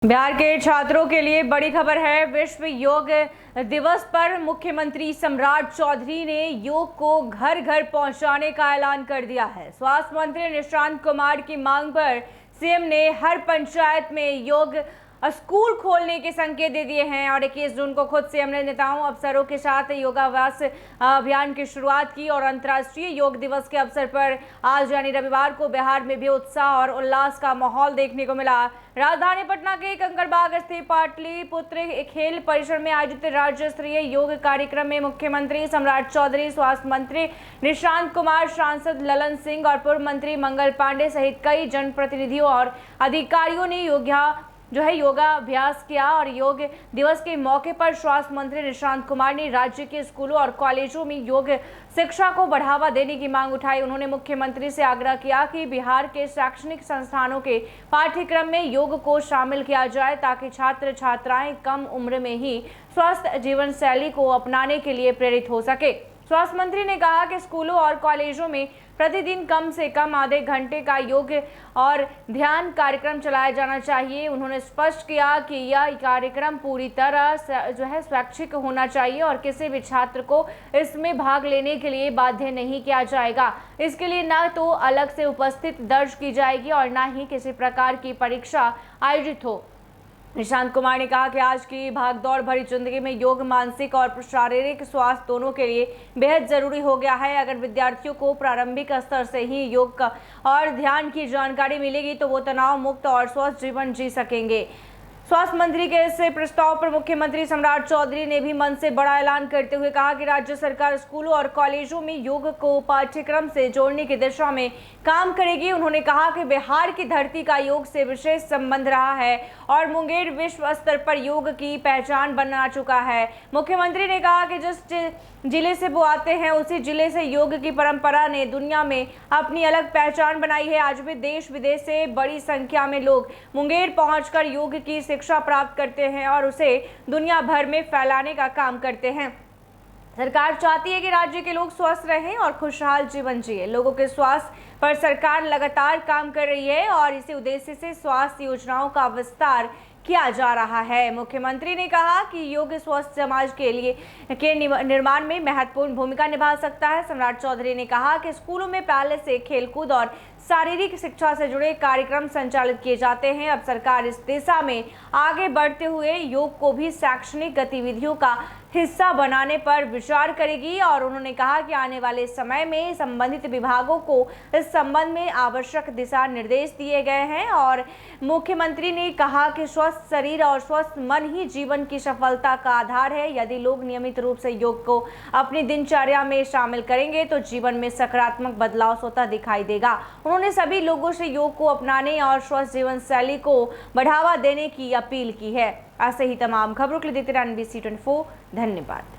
बिहार के छात्रों के लिए बड़ी खबर है। विश्व योग दिवस पर मुख्यमंत्री सम्राट चौधरी ने योग को घर घर पहुंचाने का ऐलान कर दिया है। स्वास्थ्य मंत्री निशांत कुमार की मांग पर सीएम ने हर पंचायत में योग स्कूल खोलने के संकेत दे दिए हैं और 21 जून को खुद सीएम ने नेताओं अफसरों के साथ योगाभ्यास अभियान की शुरुआत की। और अंतर्राष्ट्रीय योग दिवस के अवसर पर आज यानी रविवार को बिहार में भी उत्साह और उल्लास का माहौल देखने को मिला। राजधानी पटना के कंकड़बाग स्थित पाटलिपुत्र खेल परिसर में आयोजित राज्य स्तरीय योग कार्यक्रम में मुख्यमंत्री सम्राट चौधरी, स्वास्थ्य मंत्री निशांत कुमार, सांसद ललन सिंह और पूर्व मंत्री मंगल पांडे सहित कई जनप्रतिनिधियों और अधिकारियों ने योगाभ्यास किया। और योग दिवस के मौके पर स्वास्थ्य मंत्री निशांत कुमार ने राज्य के स्कूलों और कॉलेजों में योग शिक्षा को बढ़ावा देने की मांग उठाई। उन्होंने मुख्यमंत्री से आग्रह किया कि बिहार के शैक्षणिक संस्थानों के पाठ्यक्रम में योग को शामिल किया जाए ताकि छात्र छात्राएं कम उम्र में ही स्वस्थ जीवन शैली को अपनाने के लिए प्रेरित हो सके। स्वास्थ्य मंत्री ने कहा कि स्कूलों और कॉलेजों में प्रतिदिन कम से कम आधे घंटे का योग और ध्यान कार्यक्रम चलाया जाना चाहिए। उन्होंने स्पष्ट किया कि यह कार्यक्रम पूरी तरह स्वैच्छिक होना चाहिए और किसी भी छात्र को इसमें भाग लेने के लिए बाध्य नहीं किया जाएगा। इसके लिए न तो अलग से उपस्थिति दर्ज की जाएगी और न ही किसी प्रकार की परीक्षा आयोजित हो। निशांत कुमार ने कहा कि आज की भागदौड़ भरी जिंदगी में योग मानसिक और शारीरिक स्वास्थ्य दोनों के लिए बेहद जरूरी हो गया है। अगर विद्यार्थियों को प्रारंभिक स्तर से ही योग का और ध्यान की जानकारी मिलेगी तो वो तनाव मुक्त और स्वस्थ जीवन जी सकेंगे। स्वास्थ्य मंत्री के इस प्रस्ताव पर मुख्यमंत्री सम्राट चौधरी ने भी मन से बड़ा ऐलान करते हुए कहा कि राज्य सरकार स्कूलों और कॉलेजों में योग को पाठ्यक्रम से जोड़ने की दिशा में काम करेगी। उन्होंने कहा कि बिहार की धरती का योग से विशेष संबंध रहा है और मुंगेर विश्व स्तर पर योग की पहचान बना चुका है। मुख्यमंत्री ने कहा कि जिस जिले से वो आते हैं उसी जिले से योग की परंपरा ने दुनिया में अपनी अलग पहचान बनाई है। आज भी देश विदेश से बड़ी संख्या में लोग मुंगेर पहुंचकर योग की शिक्षा प्राप्त करते हैं और उसे दुनिया भर में फैलाने का काम करते हैं। सरकार चाहती है कि राज्य के लोग स्वस्थ रहें और खुशहाल जीवन जिए। लोगों के स्वास्थ्य पर सरकार लगातार काम कर रही है और इसी उद्देश्य से स्वास्थ्य योजनाओं का विस्तार किया जा रहा है। मुख्यमंत्री ने कहा कि योग स्वस्थ समाज के निर्माण में महत्वपूर्ण भूमिका निभा सकता है। सम्राट चौधरी ने कहा कि स्कूलों में पहले से खेलकूद और शारीरिक शिक्षा से जुड़े कार्यक्रम संचालित किए जाते हैं। अब सरकार इस दिशा में आगे बढ़ते हुए योग को भी शैक्षणिक गतिविधियों का हिस्सा बनाने पर विचार करेगी। और उन्होंने कहा कि आने वाले समय में संबंधित विभागों को इस संबंध में आवश्यक दिशा निर्देश दिए गए हैं। और मुख्यमंत्री ने कहा कि स्वस्थ शरीर और स्वस्थ मन ही जीवन की सफलता का आधार है। यदि लोग नियमित रूप से योग को अपनी दिनचर्या में शामिल करेंगे तो जीवन में सकारात्मक बदलाव स्वतः दिखाई देगा। उन्होंने सभी लोगों से योग को अपनाने और स्वस्थ जीवन शैली को बढ़ावा देने की अपील की है। ऐसे ही तमाम खबरों के लिए देखते रहिए NBC 24। धन्यवाद।